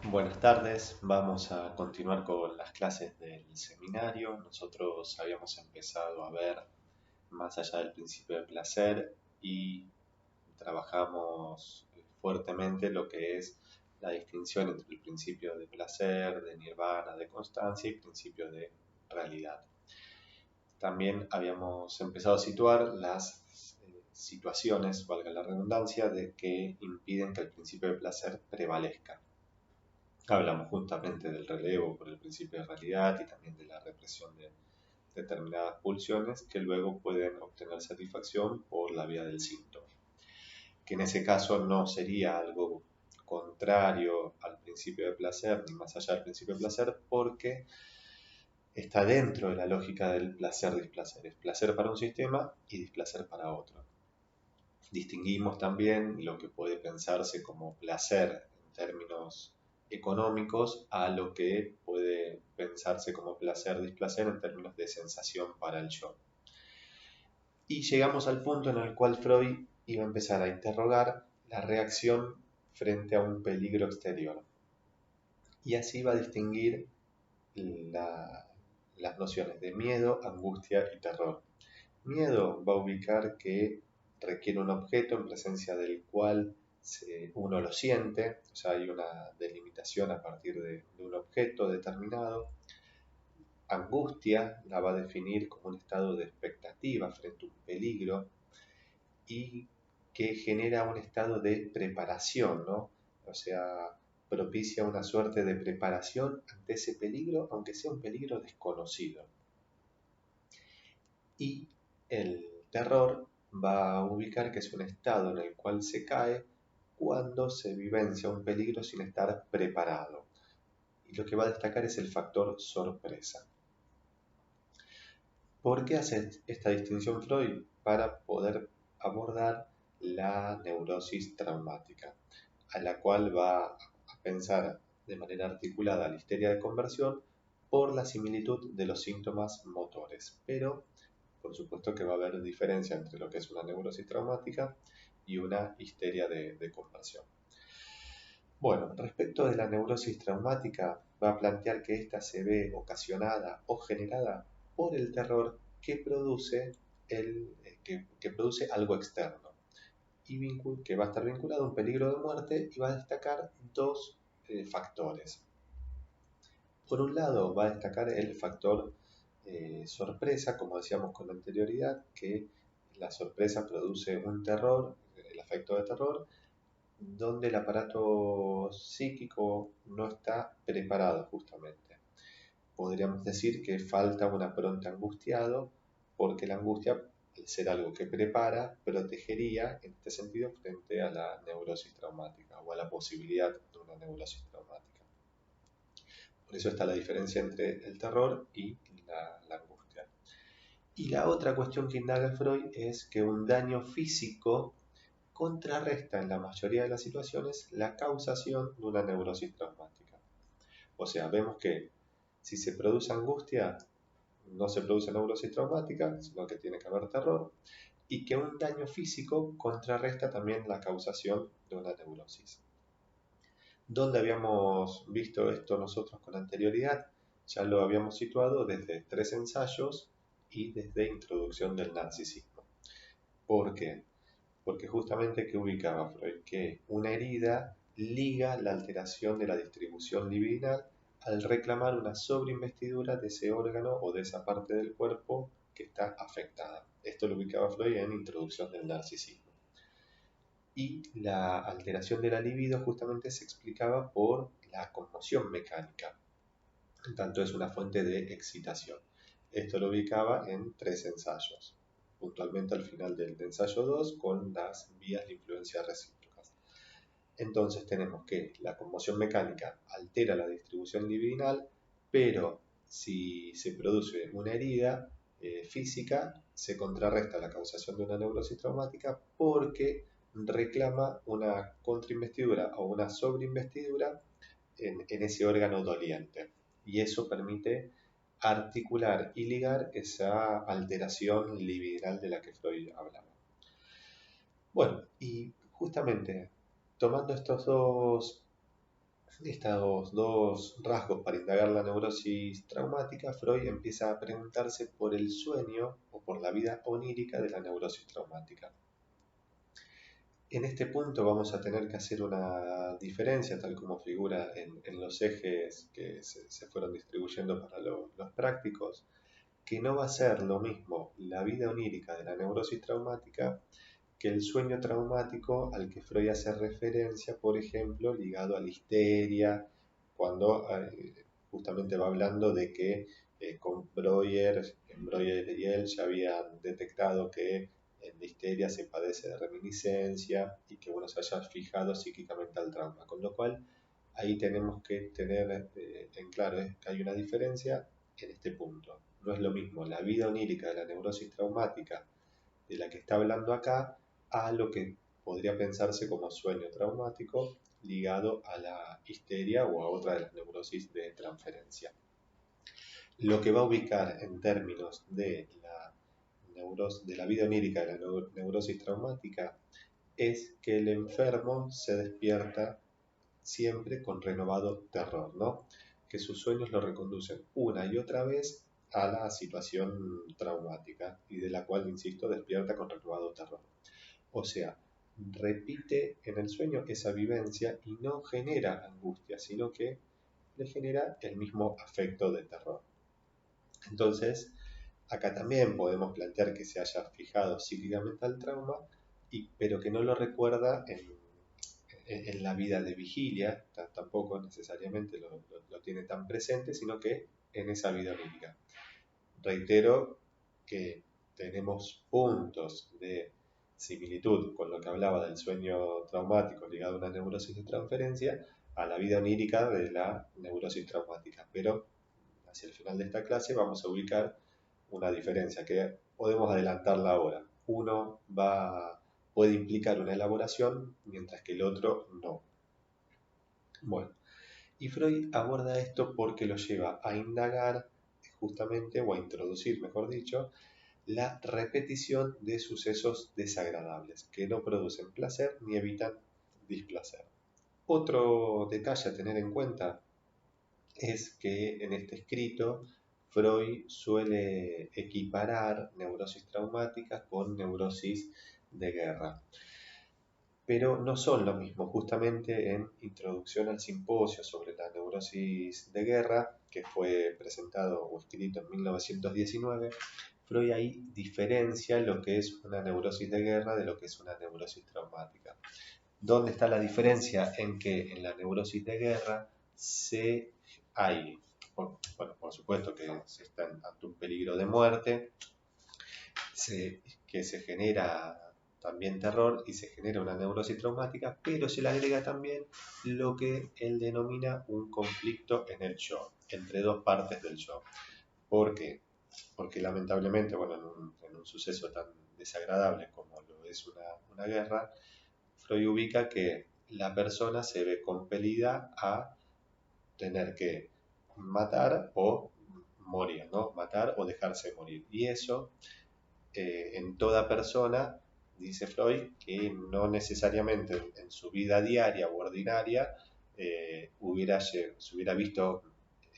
Buenas tardes, vamos a continuar con las clases del seminario. Nosotros habíamos empezado a ver más allá del principio de placer y trabajamos fuertemente lo que es la distinción entre el principio de placer, de nirvana, de constancia y principio de realidad. También habíamos empezado a situar las situaciones, valga la redundancia, de que impiden que el principio de placer prevalezca. Hablamos justamente del relevo por el principio de realidad y también de la represión de determinadas pulsiones que luego pueden obtener satisfacción por la vía del síntoma, que en ese caso no sería algo contrario al principio de placer ni más allá del principio de placer porque está dentro de la lógica del placer-displacer. Es placer para un sistema y displacer para otro. Distinguimos también lo que puede pensarse como placer en términos económicos a lo que puede pensarse como placer-displacer en términos de sensación para el yo. Y llegamos al punto en el cual Freud iba a empezar a interrogar la reacción frente a un peligro exterior. Y así va a distinguir las nociones de miedo, angustia y terror. Miedo va a ubicar que requiere un objeto en presencia del cual uno lo siente, o sea, hay una delimitación a partir de un objeto determinado. Angustia la va a definir como un estado de expectativa frente a un peligro y que genera un estado de preparación, ¿no? O sea, propicia una suerte de preparación ante ese peligro, aunque sea un peligro desconocido. Y el terror va a ubicar que es un estado en el cual se cae cuando se vivencia un peligro sin estar preparado. Y lo que va a destacar es el factor sorpresa. ¿Por qué hace esta distinción Freud? Para poder abordar la neurosis traumática, a la cual va a pensar de manera articulada la histeria de conversión por la similitud de los síntomas motores, pero por supuesto que va a haber diferencia entre lo que es una neurosis traumática y una histeria de conversión. Bueno, respecto de la neurosis traumática, va a plantear que ésta se ve ocasionada o generada por el terror que produce, que produce algo externo y que va a estar vinculado a un peligro de muerte y va a destacar dos factores. Por un lado, va a destacar el factor sorpresa, como decíamos con anterioridad, que la sorpresa produce un terror, el efecto de terror, donde el aparato psíquico no está preparado justamente. Podríamos decir que falta un apronte angustiado, porque la angustia, al ser algo que prepara, protegería en este sentido frente a la neurosis traumática o a la posibilidad de una neurosis traumática. Por eso está la diferencia entre el terror y la angustia. Y la otra cuestión que indaga Freud es que un daño físico contrarresta en la mayoría de las situaciones la causación de una neurosis traumática. O sea, vemos que si se produce angustia, no se produce neurosis traumática, sino que tiene que haber terror, y que un daño físico contrarresta también la causación de una neurosis. ¿Dónde habíamos visto esto nosotros con anterioridad? Ya lo habíamos situado desde 3 ensayos y desde introducción del narcisismo. ¿Por qué? Porque justamente que ubicaba Freud que una herida liga la alteración de la distribución libidinal al reclamar una sobreinvestidura de ese órgano o de esa parte del cuerpo que está afectada. Esto lo ubicaba Freud en introducción del narcisismo. Y la alteración de la libido justamente se explicaba por la conmoción mecánica, en tanto es una fuente de excitación. Esto lo ubicaba en 3 ensayos, puntualmente al final del ensayo 2 con las vías de influencia recíprocas. Entonces tenemos que la conmoción mecánica altera la distribución libidinal, pero si se produce una herida física, se contrarresta la causación de una neurosis traumática porque reclama una contrainvestidura o una sobreinvestidura en ese órgano doliente. Y eso permite articular y ligar esa alteración libidinal de la que Freud hablaba. Bueno, y justamente tomando estos dos estos dos rasgos para indagar la neurosis traumática, Freud empieza a preguntarse por el sueño o por la vida onírica de la neurosis traumática. En este punto vamos a tener que hacer una diferencia, tal como figura en los ejes que se fueron distribuyendo para los prácticos, que no va a ser lo mismo la vida onírica de la neurosis traumática que el sueño traumático al que Freud hace referencia, por ejemplo, ligado a la histeria, cuando justamente va hablando de que con Breuer y él ya habían detectado que en la histeria se padece de reminiscencia y que uno se haya fijado psíquicamente al trauma, con lo cual ahí tenemos que tener en claro que hay una diferencia en este punto. No es lo mismo la vida onírica de la neurosis traumática de la que está hablando acá a lo que podría pensarse como sueño traumático ligado a la histeria o a otra de las neurosis de transferencia. Lo que va a ubicar en términos de la vida onírica de la neurosis traumática es que el enfermo se despierta siempre con renovado terror, ¿no? Que sus sueños lo reconducen una y otra vez a la situación traumática y de la cual, insisto, despierta con renovado terror. O sea, repite en el sueño esa vivencia y no genera angustia, sino que le genera el mismo afecto de terror. Entonces, acá también podemos plantear que se haya fijado psíquicamente al trauma, pero que no lo recuerda en la vida de vigilia, tampoco necesariamente lo tiene tan presente, sino que en esa vida onírica. Reitero que tenemos puntos de similitud con lo que hablaba del sueño traumático ligado a una neurosis de transferencia a la vida onírica de la neurosis traumática, pero hacia el final de esta clase vamos a ubicar una diferencia que podemos adelantarla ahora. Uno puede implicar una elaboración, mientras que el otro no. Bueno, y Freud aborda esto porque lo lleva a indagar justamente, o a introducir, mejor dicho, la repetición de sucesos desagradables que no producen placer ni evitan displacer. Otro detalle a tener en cuenta es que en este escrito Freud suele equiparar neurosis traumáticas con neurosis de guerra, pero no son lo mismo. Justamente en Introducción al Simposio sobre la neurosis de guerra, que fue presentado o escrito en 1919, Freud ahí diferencia lo que es una neurosis de guerra de lo que es una neurosis traumática. ¿Dónde está la diferencia? En que en la neurosis de guerra por supuesto que se está ante un peligro de muerte, que se genera también terror y se genera una neurosis traumática, pero se le agrega también lo que él denomina un conflicto en el yo, entre dos partes del yo. ¿Por qué? Porque lamentablemente, bueno, en un suceso tan desagradable como lo es una guerra, Freud ubica que la persona se ve compelida a tener que matar o morir, ¿no? Matar o dejarse morir. Y eso en toda persona, dice Freud, que no necesariamente en su vida diaria o ordinaria se hubiera visto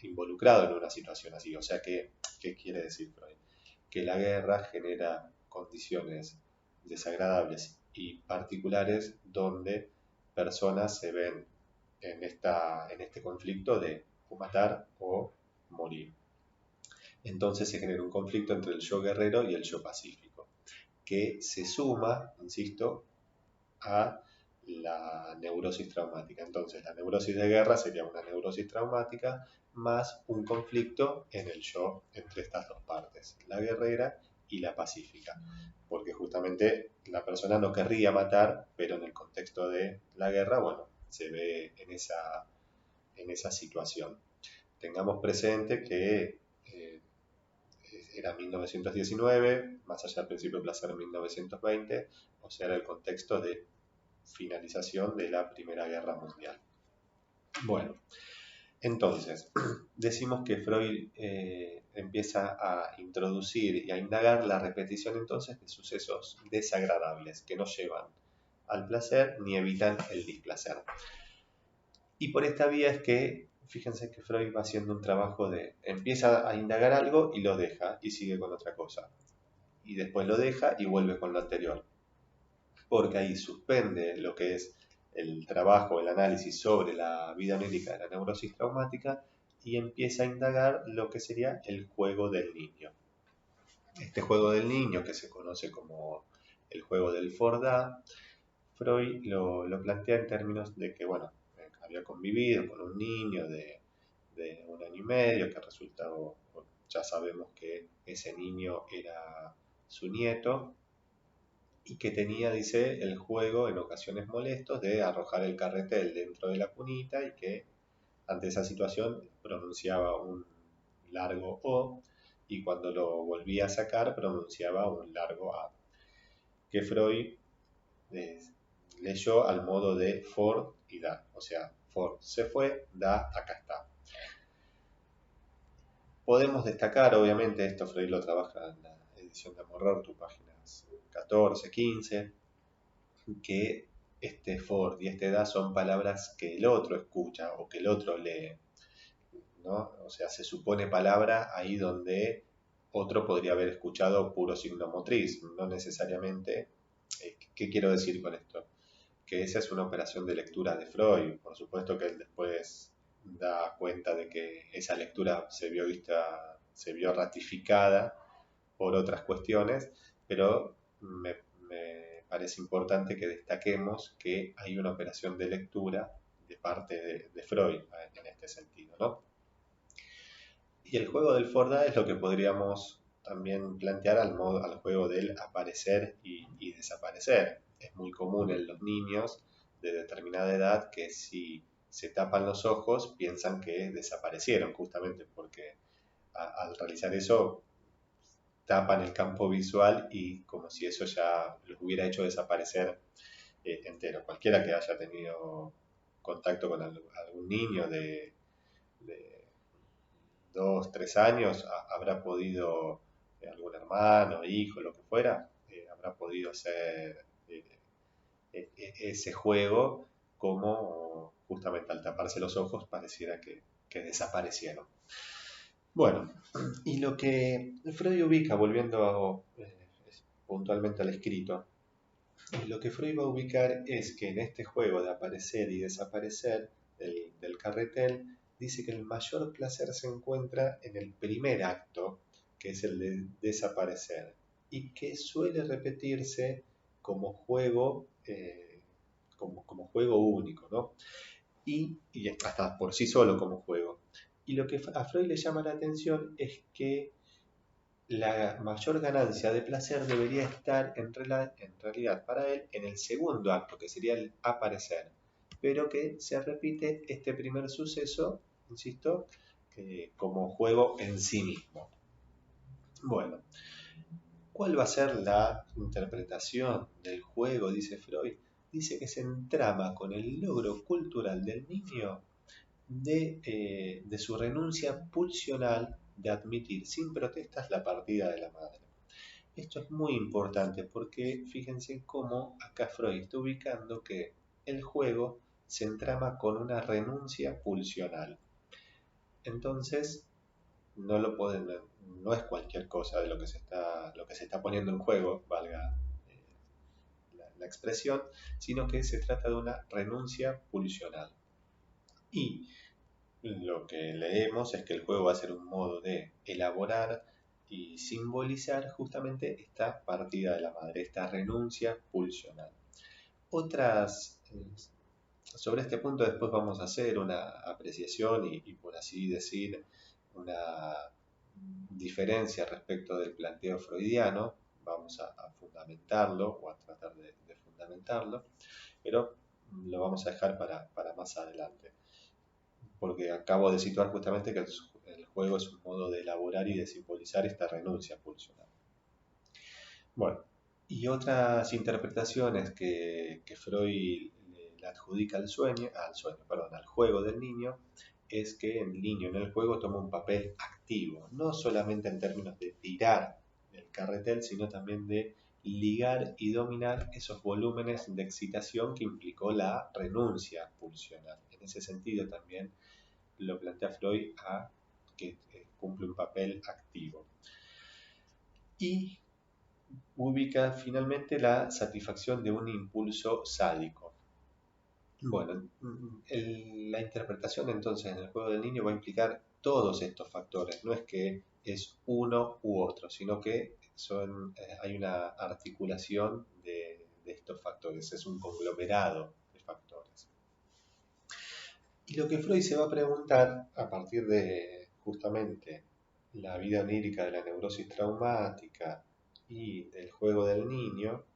involucrado en una situación así. O sea, ¿qué quiere decir Freud? Que la guerra genera condiciones desagradables y particulares donde personas se ven en este conflicto de o matar o morir. Entonces se genera un conflicto entre el yo guerrero y el yo pacífico, que se suma, insisto, a la neurosis traumática. Entonces la neurosis de guerra sería una neurosis traumática más un conflicto en el yo entre estas dos partes, la guerrera y la pacífica, porque justamente la persona no querría matar, pero en el contexto de la guerra, bueno, se ve en esa situación. Tengamos presente que era 1919, más allá del principio de placer 1920, o sea, era el contexto de finalización de la Primera Guerra Mundial. Bueno, entonces, decimos que Freud empieza a introducir y a indagar la repetición entonces de sucesos desagradables que no llevan al placer ni evitan el displacer. Y por esta vía es que, fíjense que Freud va haciendo un trabajo de, empieza a indagar algo y lo deja y sigue con otra cosa. Y después lo deja y vuelve con lo anterior. Porque ahí suspende lo que es el trabajo, el análisis sobre la vida onírica de la neurosis traumática y empieza a indagar lo que sería el juego del niño. Este juego del niño, que se conoce como el juego del Fordá, Freud lo plantea en términos de que, bueno, había convivido con un niño de 1 año y medio, que resultó, ya sabemos que ese niño era su nieto, y que tenía, dice, el juego en ocasiones molestos de arrojar el carretel dentro de la cunita y que ante esa situación pronunciaba un largo O y cuando lo volvía a sacar pronunciaba un largo A, que Freud eh, leyó al modo de for y da, o sea, for se fue, da acá está. Podemos destacar, obviamente, esto Freud lo trabaja en la edición de Amorror, tu páginas 14, 15, que este for y este da son palabras que el otro escucha o que el otro lee, ¿no? O sea, se supone palabra ahí donde otro podría haber escuchado puro signo motriz, no necesariamente. ¿Qué quiero decir con esto? Que esa es una operación de lectura de Freud. Por supuesto que él después da cuenta de que esa lectura se vio ratificada por otras cuestiones, pero me parece importante que destaquemos que hay una operación de lectura de parte de Freud en este sentido, ¿no? Y el juego del Forda es lo que podríamos también plantear al juego del aparecer y desaparecer. Es muy común en los niños de determinada edad que si se tapan los ojos piensan que desaparecieron, justamente porque al realizar eso tapan el campo visual y como si eso ya los hubiera hecho desaparecer entero. Cualquiera que haya tenido contacto con algún niño de 2, 3 años habrá podido, algún hermano, hijo, lo que fuera, habrá podido hacer ese juego como justamente al taparse los ojos pareciera que desaparecieron. Bueno, y lo que Freud ubica, volviendo puntualmente al escrito, lo que Freud va a ubicar es que en este juego de aparecer y desaparecer del carretel, dice que el mayor placer se encuentra en el primer acto, que es el de desaparecer, y que suele repetirse como juego, como juego único, ¿no? Y hasta por sí solo como juego. Y lo que a Freud le llama la atención es que la mayor ganancia de placer debería estar en realidad para él en el segundo acto, que sería el aparecer, pero que se repite este primer suceso, insisto, como juego en sí mismo. Bueno, ¿cuál va a ser la interpretación del juego? Dice Freud. Dice que se entrama con el logro cultural del niño de su renuncia pulsional de admitir sin protestas la partida de la madre. Esto es muy importante porque fíjense cómo acá Freud está ubicando que el juego se entrama con una renuncia pulsional. Entonces, no es cualquier cosa de lo que se está poniendo en juego, valga la expresión, sino que se trata de una renuncia pulsional. Y lo que leemos es que el juego va a ser un modo de elaborar y simbolizar justamente esta partida de la madre, esta renuncia pulsional. Sobre este punto después vamos a hacer una apreciación y por así decir, una diferencia respecto del planteo freudiano. Vamos a fundamentarlo o a tratar de fundamentarlo, pero lo vamos a dejar para más adelante, porque acabo de situar justamente que el juego es un modo de elaborar y de simbolizar esta renuncia pulsional. Bueno, y otras interpretaciones que Freud le adjudica al juego del niño, es que el niño en el juego toma un papel activo, no solamente en términos de tirar el carretel, sino también de ligar y dominar esos volúmenes de excitación que implicó la renuncia pulsional. En ese sentido también lo plantea Freud que cumple un papel activo. Y ubica finalmente la satisfacción de un impulso sádico. Bueno, la interpretación entonces en el juego del niño va a implicar todos estos factores, no es que es uno u otro, sino que hay una articulación de estos factores, es un conglomerado de factores. Y lo que Freud se va a preguntar a partir de justamente la vida onírica de la neurosis traumática y del juego del niño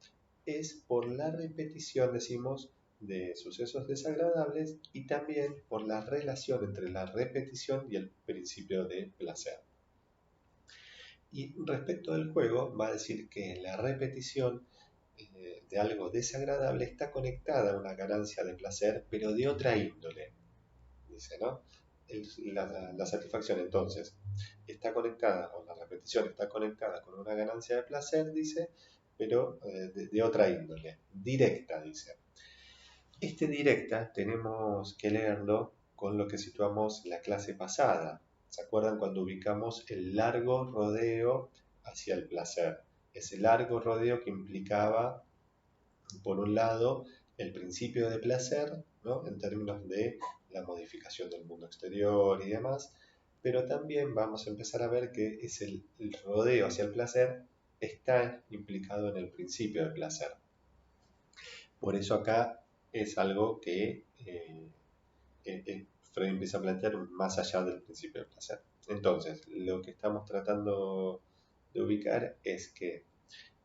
es por la repetición, decimos, de sucesos desagradables y también por la relación entre la repetición y el principio de placer. Y respecto del juego, va a decir que la repetición de algo desagradable está conectada a una ganancia de placer, pero de otra índole, dice, ¿no? La satisfacción entonces está conectada, o la repetición está conectada con una ganancia de placer, dice, pero de otra índole, directa, dice. Este directa tenemos que leerlo con lo que situamos en la clase pasada. ¿Se acuerdan cuando ubicamos el largo rodeo hacia el placer? Ese largo rodeo que implicaba, por un lado, el principio de placer, ¿no? En términos de la modificación del mundo exterior y demás, pero también vamos a empezar a ver que el rodeo hacia el placer está implicado en el principio de placer. Por eso acá es algo que Freud empieza a plantear más allá del principio de placer. Entonces, lo que estamos tratando de ubicar es que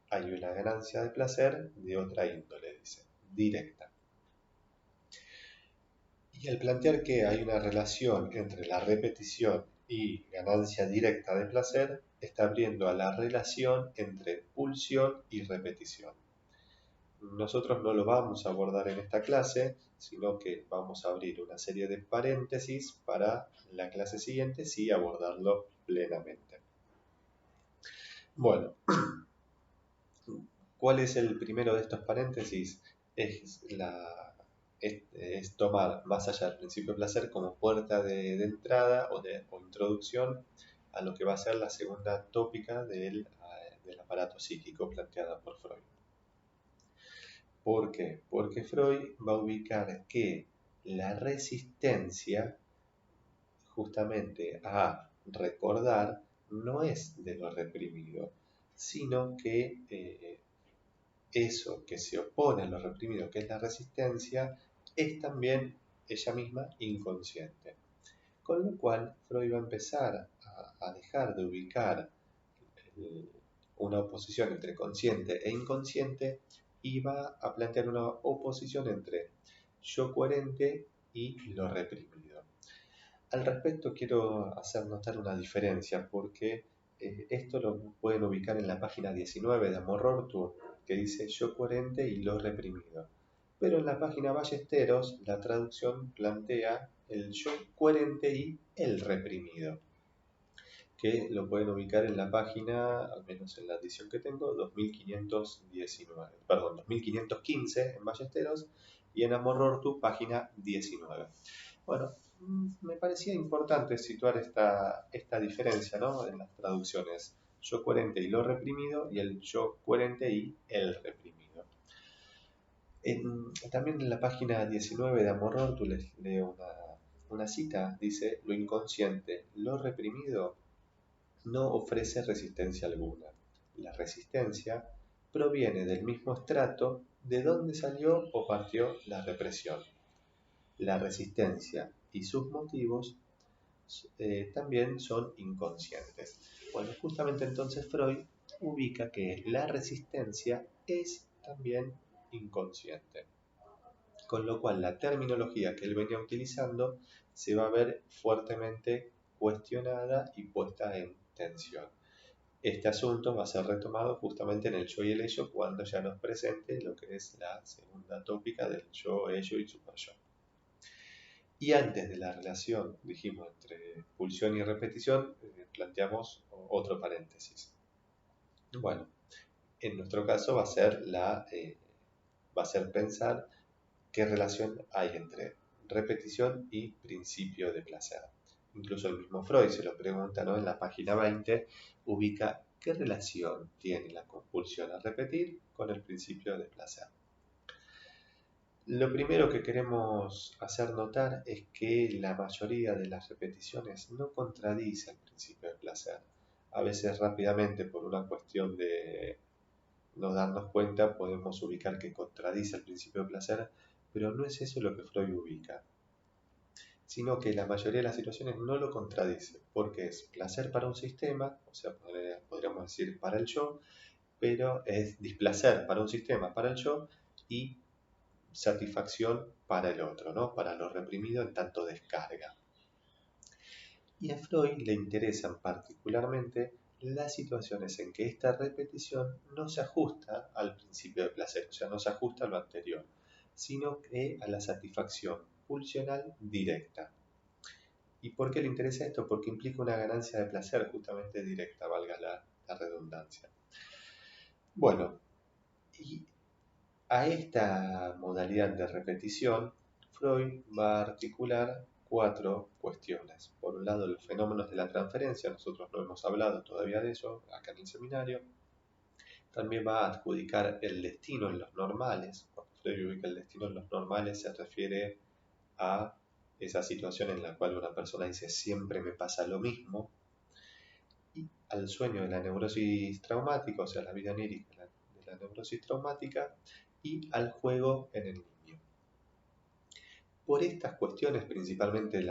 hay una ganancia de placer de otra índole, dice, directa. Y al plantear que hay una relación entre la repetición y ganancia directa de placer, está abriendo a la relación entre pulsión y repetición. Nosotros no lo vamos a abordar en esta clase, sino que vamos a abrir una serie de paréntesis para la clase siguiente, sí abordarlo plenamente. Bueno, ¿cuál es el primero de estos paréntesis? Es tomar más allá del principio de placer como puerta de entrada o introducción a lo que va a ser la segunda tópica del aparato psíquico planteada por Freud. ¿Por qué? Porque Freud va a ubicar que la resistencia justamente a recordar no es de lo reprimido, sino que eso que se opone a lo reprimido, que es la resistencia, es también ella misma inconsciente. Con lo cual, Freud va a empezar a dejar de ubicar una oposición entre consciente e inconsciente y va a plantear una oposición entre yo coherente y lo reprimido. Al respecto quiero hacer notar una diferencia porque esto lo pueden ubicar en la página 19 de Amor Rorty, que dice yo coherente y lo reprimido. Pero en la página Ballesteros la traducción plantea el yo coherente y el reprimido, que lo pueden ubicar en la página, al menos en la edición que tengo, 2515 en Ballesteros y en Amor Rorty, página 19. Bueno, me parecía importante situar esta diferencia, ¿no? En las traducciones, yo coherente y lo reprimido y el yo coherente y el reprimido. También en la página 19 de Amor Rorty les leo una cita, dice, lo inconsciente, lo reprimido no ofrece resistencia alguna. La resistencia proviene del mismo estrato de donde salió o partió la represión. La resistencia y sus motivos también son inconscientes. Bueno, justamente entonces Freud ubica que la resistencia es también inconsciente. Con lo cual la terminología que él venía utilizando se va a ver fuertemente cuestionada y puesta en tensión. Este asunto va a ser retomado justamente en el yo y el ello cuando ya nos presente lo que es la segunda tópica del yo, ello y superyo. Y antes de la relación, dijimos, entre pulsión y repetición, planteamos otro paréntesis. Bueno, En nuestro caso va a ser pensar qué relación hay entre repetición y principio de placer. Incluso el mismo Freud se lo pregunta, ¿no? En la página 20 ubica qué relación tiene la compulsión a repetir con el principio de placer. Lo primero que queremos hacer notar es que la mayoría de las repeticiones no contradice el principio de placer. A veces rápidamente por una cuestión de no darnos cuenta podemos ubicar que contradice el principio de placer, pero no es eso lo que Freud ubica, sino que la mayoría de las situaciones no lo contradice, porque es placer para un sistema, o sea, podríamos decir para el yo, pero es displacer para un sistema, para el yo, y satisfacción para el otro, ¿no? Para lo reprimido en tanto descarga. Y a Freud le interesan particularmente las situaciones en que esta repetición no se ajusta al principio de placer, o sea, no se ajusta a lo anterior, sino que a la satisfacción pulsional directa. ¿Y por qué le interesa esto? Porque implica una ganancia de placer justamente directa, valga la redundancia. Bueno, y a esta modalidad de repetición, Freud va a articular 4 cuestiones. Por un lado, los fenómenos de la transferencia, nosotros no hemos hablado todavía de eso acá en el seminario. También va a adjudicar el destino en los normales. Cuando Freud ubica el destino en los normales se refiere a esa situación en la cual una persona dice siempre me pasa lo mismo, y al sueño de la neurosis traumática, o sea, la vida onírica de la neurosis traumática, y al juego en el niño. Por estas cuestiones, principalmente el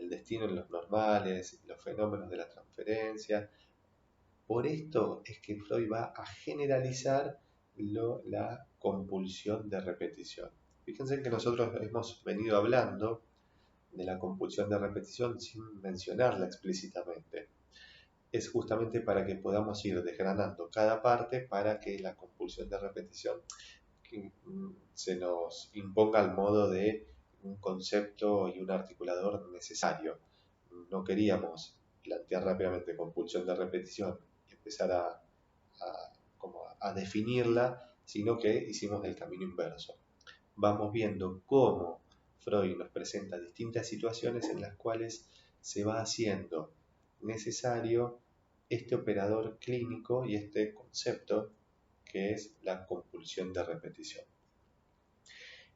destino en los normales, los fenómenos de la transferencia, por esto es que Freud va a generalizar la compulsión de repetición. Fíjense que nosotros hemos venido hablando de la compulsión de repetición sin mencionarla explícitamente. Es justamente para que podamos ir desgranando cada parte para que la compulsión de repetición se nos imponga al modo de un concepto y un articulador necesario. No queríamos plantear rápidamente compulsión de repetición y empezar a definirla, sino que hicimos el camino inverso. Vamos viendo cómo Freud nos presenta distintas situaciones en las cuales se va haciendo necesario este operador clínico y este concepto que es la compulsión de repetición.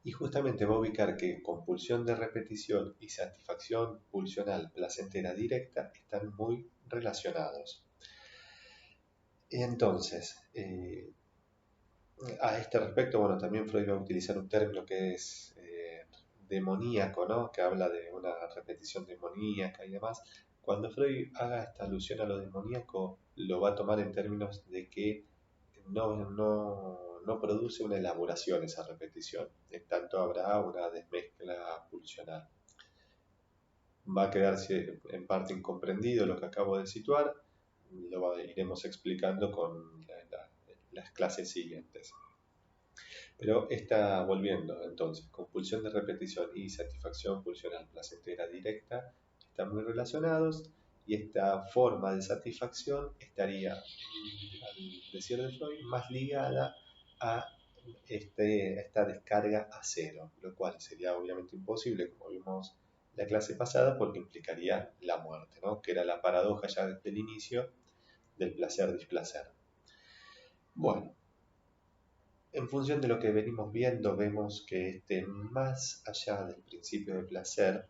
Y justamente va a ubicar que compulsión de repetición y satisfacción pulsional placentera directa están muy relacionados. Entonces, a este respecto, bueno, también Freud va a utilizar un término que es demoníaco, ¿no? Que habla de una repetición demoníaca y demás. Cuando Freud haga esta alusión a lo demoníaco, lo va a tomar en términos de que no produce una elaboración esa repetición, en tanto habrá una desmezcla pulsional. Va a quedarse en parte incomprendido lo que acabo de situar, iremos explicando con las clases siguientes. Pero está volviendo entonces, compulsión de repetición y satisfacción pulsional placentera directa están muy relacionados, y esta forma de satisfacción estaría, al decir de Freud, más ligada a esta descarga a cero, lo cual sería obviamente imposible, como vimos la clase pasada, porque implicaría la muerte, ¿no? Que era la paradoja ya desde el inicio del placer-displacer. Bueno, en función de lo que venimos viendo, vemos que más allá del principio de placer,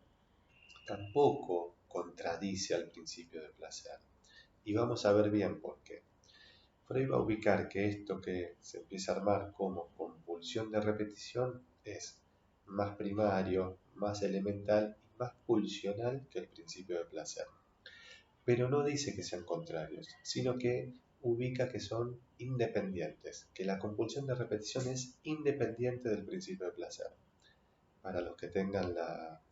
tampoco contradice al principio de placer. Y vamos a ver bien por qué. Freud va a ubicar que esto que se empieza a armar como compulsión de repetición es más primario, más elemental y más pulsional que el principio de placer. Pero no dice que sean contrarios, sino que ubica que son independientes, que la compulsión de repetición es independiente del principio de placer. Para los que tengan la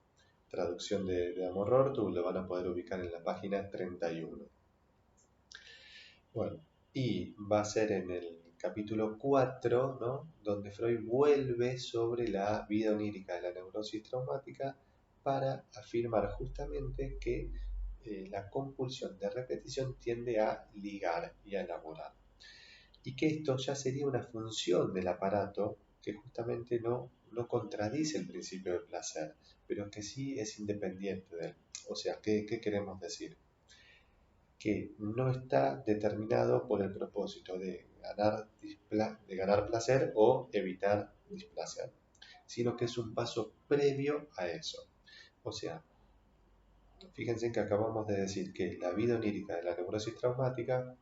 traducción de Amor Rorty, lo van a poder ubicar en la página 31. Bueno, y va a ser en el capítulo 4, ¿no? Donde Freud vuelve sobre la vida onírica de la neurosis traumática para afirmar justamente que la compulsión de repetición tiende a ligar y a elaborar. y que esto ya sería una función del aparato que justamente no contradice el principio de placer, pero que sí es independiente de él. O sea, ¿qué queremos decir? Que no está determinado por el propósito de ganar placer o evitar displacer, sino que es un paso previo a eso. O sea, fíjense que acabamos de decir que la vida onírica de la neurosis traumática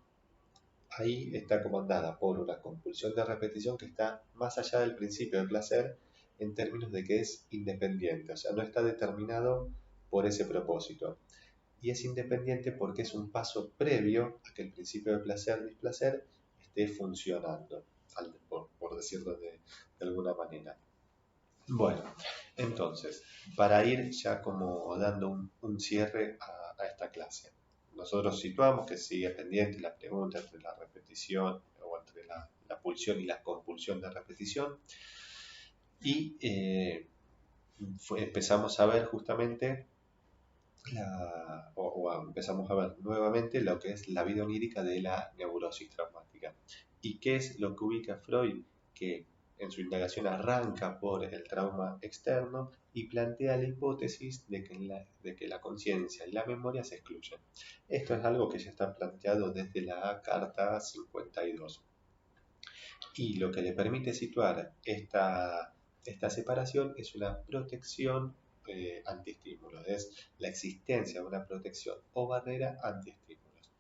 ahí está comandada por una compulsión de repetición que está más allá del principio de placer en términos de que es independiente, o sea, no está determinado por ese propósito. Y es independiente porque es un paso previo a que el principio de placer-displacer esté funcionando, por decirlo de alguna manera. Bueno, entonces, para ir ya como dando un cierre a esta clase, nosotros situamos que sigue pendiente la pregunta entre la repetición o entre la pulsión y la compulsión de repetición y empezamos a ver justamente empezamos a ver nuevamente lo que es la vida onírica de la neurosis traumática. ¿Y qué es lo que ubica Freud? Que en su indagación arranca por el trauma externo y plantea la hipótesis de que la conciencia y la memoria se excluyen. Esto es algo que ya está planteado desde la Carta 52. Y lo que le permite situar esta separación es una protección antiestímulos, es la existencia de una protección o barrera antiestímulos.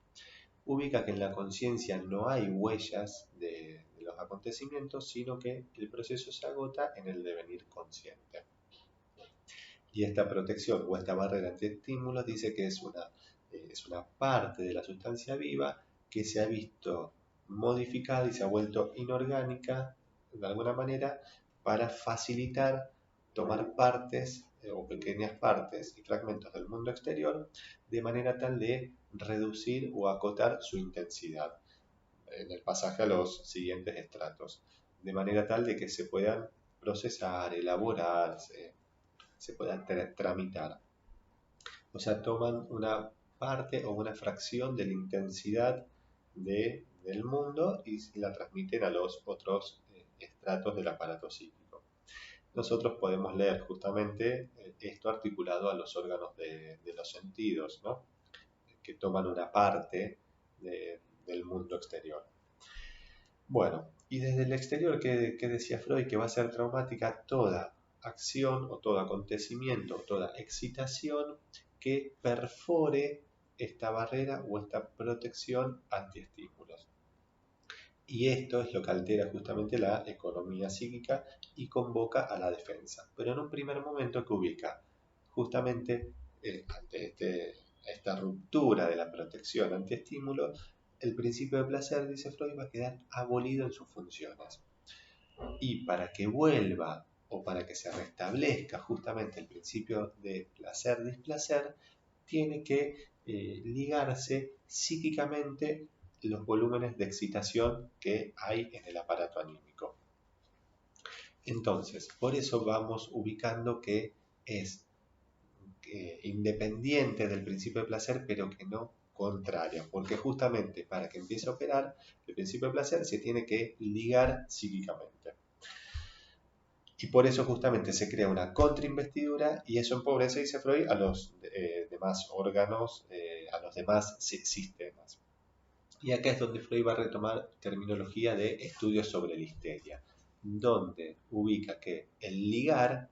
Ubica que en la conciencia no hay huellas de los acontecimientos, sino que el proceso se agota en el devenir consciente. Y esta protección o esta barrera antiestímulos dice que es una parte de la sustancia viva que se ha visto modificada y se ha vuelto inorgánica de alguna manera para facilitar tomar partes o pequeñas partes y fragmentos del mundo exterior de manera tal de reducir o acotar su intensidad en el pasaje a los siguientes estratos, de manera tal de que se puedan procesar, elaborar, se puedan tramitar. O sea, toman una parte o una fracción de la intensidad del mundo y la transmiten a los otros estratos del aparato psíquico. Nosotros podemos leer justamente esto articulado a los órganos de los sentidos, ¿no? Que toman una parte del mundo exterior. Bueno, y desde el exterior, ¿qué decía Freud? Que va a ser traumática toda acción o todo acontecimiento o toda excitación que perfore esta barrera o esta protección antiestímulos. Y esto es lo que altera justamente la economía psíquica y convoca a la defensa. Pero en un primer momento que ubica justamente ante esta ruptura de la protección antiestímulos, el principio de placer, dice Freud, va a quedar abolido en sus funciones. Y para que vuelva o para que se restablezca justamente el principio de placer-displacer, tiene que ligarse psíquicamente los volúmenes de excitación que hay en el aparato anímico. Entonces, por eso vamos ubicando que es independiente del principio de placer, pero que no contraria, porque justamente para que empiece a operar, el principio de placer se tiene que ligar psíquicamente. Y por eso justamente se crea una contrainvestidura y eso empobrece, dice Freud, a los demás órganos, a los demás sistemas. Y acá es donde Freud va a retomar terminología de estudios sobre la histeria, donde ubica que el ligar,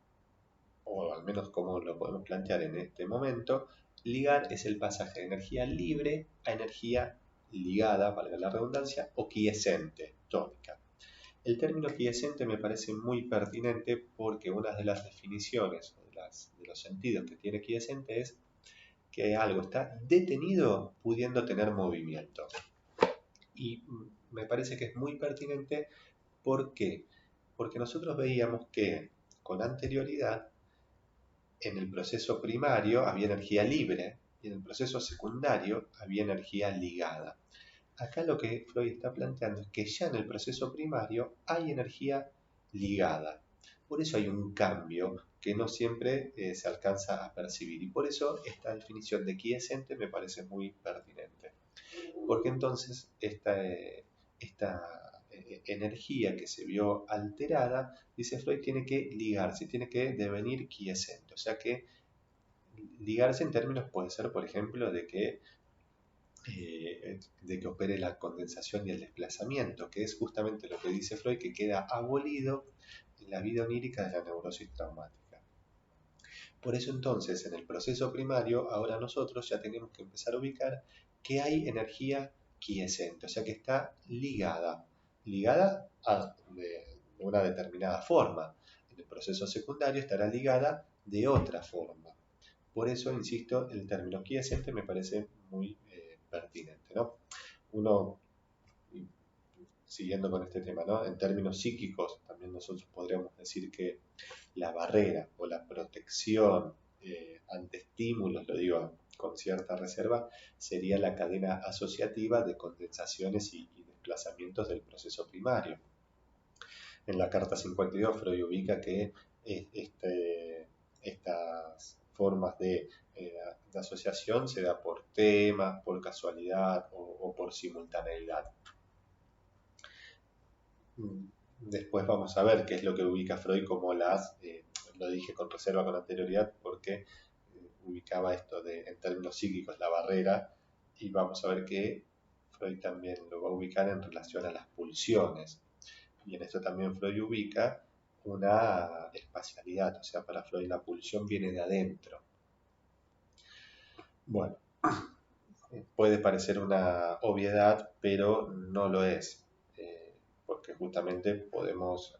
o al menos como lo podemos plantear en este momento, ligar es el pasaje de energía libre a energía ligada, valga la redundancia, o quiescente, tónica. El término quiescente me parece muy pertinente porque una de las definiciones de los sentidos que tiene quiescente es que algo está detenido pudiendo tener movimiento. Y me parece que es muy pertinente. ¿Por qué? Porque nosotros veíamos que con anterioridad en el proceso primario había energía libre y en el proceso secundario había energía ligada. Acá lo que Freud está planteando es que ya en el proceso primario hay energía ligada. Por eso hay un cambio que no siempre se alcanza a percibir. Y por eso esta definición de quiescente me parece muy pertinente. Porque entonces esta energía que se vio alterada, dice Freud, tiene que ligarse, tiene que devenir quiescente. O sea que ligarse en términos puede ser, por ejemplo, de que opere la condensación y el desplazamiento, que es justamente lo que dice Freud, que queda abolido en la vida onírica de la neurosis traumática. Por eso entonces, en el proceso primario, ahora nosotros ya tenemos que empezar a ubicar que hay energía quiescente, o sea que está ligada de una determinada forma. En el proceso secundario estará ligada de otra forma. Por eso, insisto, el término quiescente me parece muy pertinente, ¿no? Uno, siguiendo con este tema, ¿no? En términos psíquicos, también nosotros podríamos decir que la barrera o la protección ante estímulos, lo digo con cierta reserva, sería la cadena asociativa de condensaciones y desplazamientos del proceso primario. En la carta 52 Freud ubica que estas formas de asociación se da por tema, por casualidad o por simultaneidad. Después vamos a ver qué es lo que ubica Freud como lo dije con reserva con anterioridad porque ubicaba esto en términos psíquicos, la barrera, y vamos a ver que Freud también lo va a ubicar en relación a las pulsiones. Y en esto también Freud ubica una espacialidad, o sea, para Freud la pulsión viene de adentro. Bueno, puede parecer una obviedad, pero no lo es, porque justamente podemos,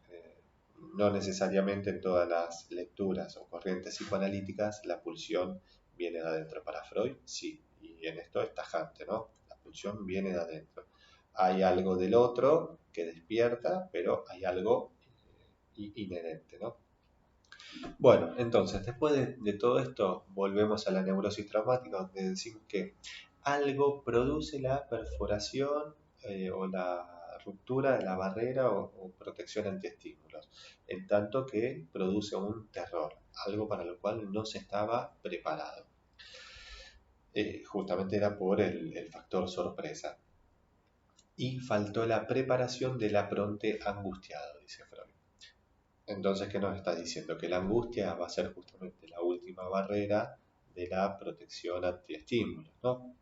no necesariamente en todas las lecturas o corrientes psicoanalíticas, la pulsión viene de adentro. Para Freud, sí, y en esto es tajante, ¿no? La pulsión viene de adentro. Hay algo del otro que despierta, pero hay algo inherente, ¿no? Bueno, entonces, después de todo esto, volvemos a la neurosis traumática, donde decimos que algo produce la perforación o la ruptura de la barrera o protección ante estímulos, en tanto que produce un terror, algo para lo cual no se estaba preparado. Justamente era por el factor sorpresa. Y faltó la preparación del apronte angustiado, dice Freud. Entonces, ¿qué nos está diciendo? Que la angustia va a ser justamente la última barrera de la protección antiestímulos, ¿no?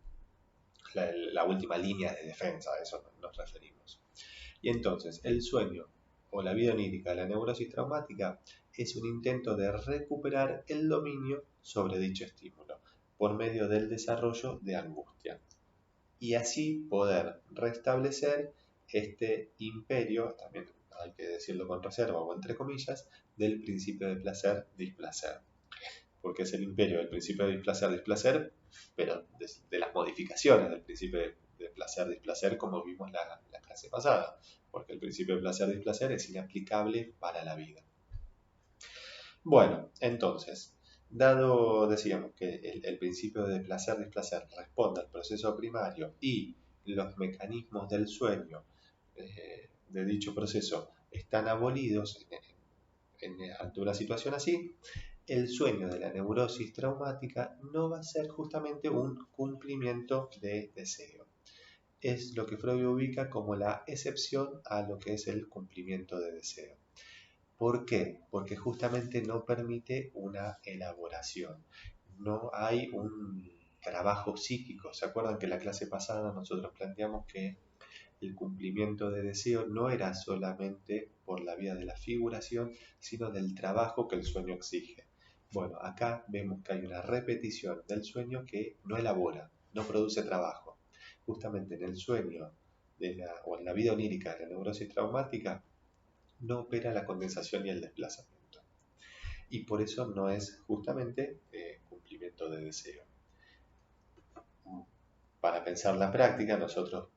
La última línea de defensa, a eso nos referimos. Y entonces, el sueño o la vida onírica de la neurosis traumática es un intento de recuperar el dominio sobre dicho estímulo por medio del desarrollo de angustia y así poder restablecer este imperio, también hay que decirlo con reserva o entre comillas, del principio de placer-displacer. Porque es el imperio del principio de displacer-displacer, pero de las modificaciones del principio de placer-displacer, como vimos la clase pasada. Porque el principio de placer-displacer es inaplicable para la vida. Bueno, entonces, dado, decíamos, que el principio de placer-displacer responde al proceso primario y los mecanismos del sueño de dicho proceso están abolidos ante una situación así, el sueño de la neurosis traumática no va a ser justamente un cumplimiento de deseo. Es lo que Freud ubica como la excepción a lo que es el cumplimiento de deseo. ¿Por qué? Porque justamente no permite una elaboración. No hay un trabajo psíquico. ¿Se acuerdan que en la clase pasada nosotros planteamos que el cumplimiento de deseo no era solamente por la vía de la figuración, sino del trabajo que el sueño exige? Bueno, acá vemos que hay una repetición del sueño que no elabora, no produce trabajo. Justamente en el sueño o en la vida onírica de la neurosis traumática, no opera la condensación y el desplazamiento. Y por eso no es justamente cumplimiento de deseo. Para pensar la práctica, nosotros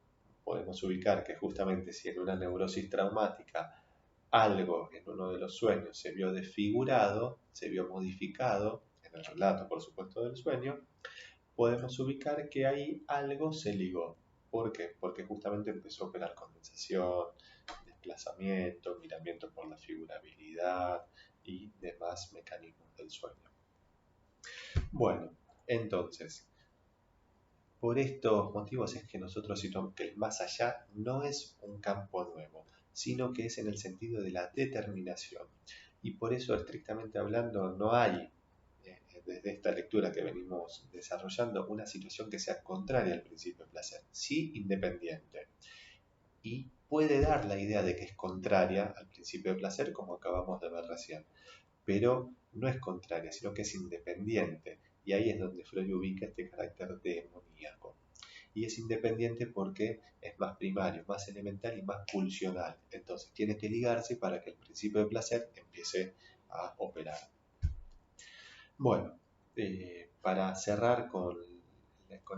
podemos ubicar que justamente si en una neurosis traumática algo en uno de los sueños se vio desfigurado, se vio modificado, en el relato por supuesto del sueño, podemos ubicar que ahí algo se ligó. ¿Por qué? Porque justamente empezó a operar condensación, desplazamiento, miramiento por la figurabilidad y demás mecanismos del sueño. Bueno, entonces, Por estos motivos es que nosotros situamos que el más allá no es un campo nuevo, sino que es en el sentido de la determinación. Y por eso, estrictamente hablando, no hay, desde esta lectura que venimos desarrollando, una situación que sea contraria al principio de placer, sí independiente. Y puede dar la idea de que es contraria al principio de placer, como acabamos de ver recién, pero no es contraria, sino que es independiente. Y ahí es donde Freud ubica este carácter demoníaco. Y es independiente porque es más primario, más elemental y más pulsional. Entonces tiene que ligarse para que el principio de placer empiece a operar. Bueno, para cerrar con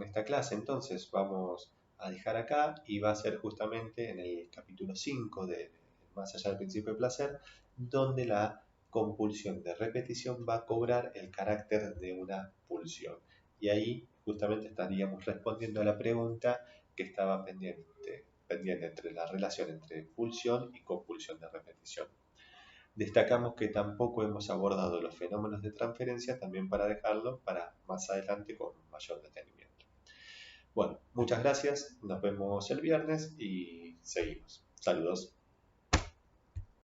esta clase, entonces vamos a dejar acá y va a ser justamente en el capítulo 5 de Más allá del principio de placer, donde la compulsión de repetición va a cobrar el carácter de una pulsión. Y ahí justamente estaríamos respondiendo a la pregunta que estaba pendiente entre la relación entre pulsión y compulsión de repetición. Destacamos que tampoco hemos abordado los fenómenos de transferencia, también para dejarlo para más adelante con mayor detenimiento. Bueno, muchas gracias, nos vemos el viernes y seguimos. Saludos.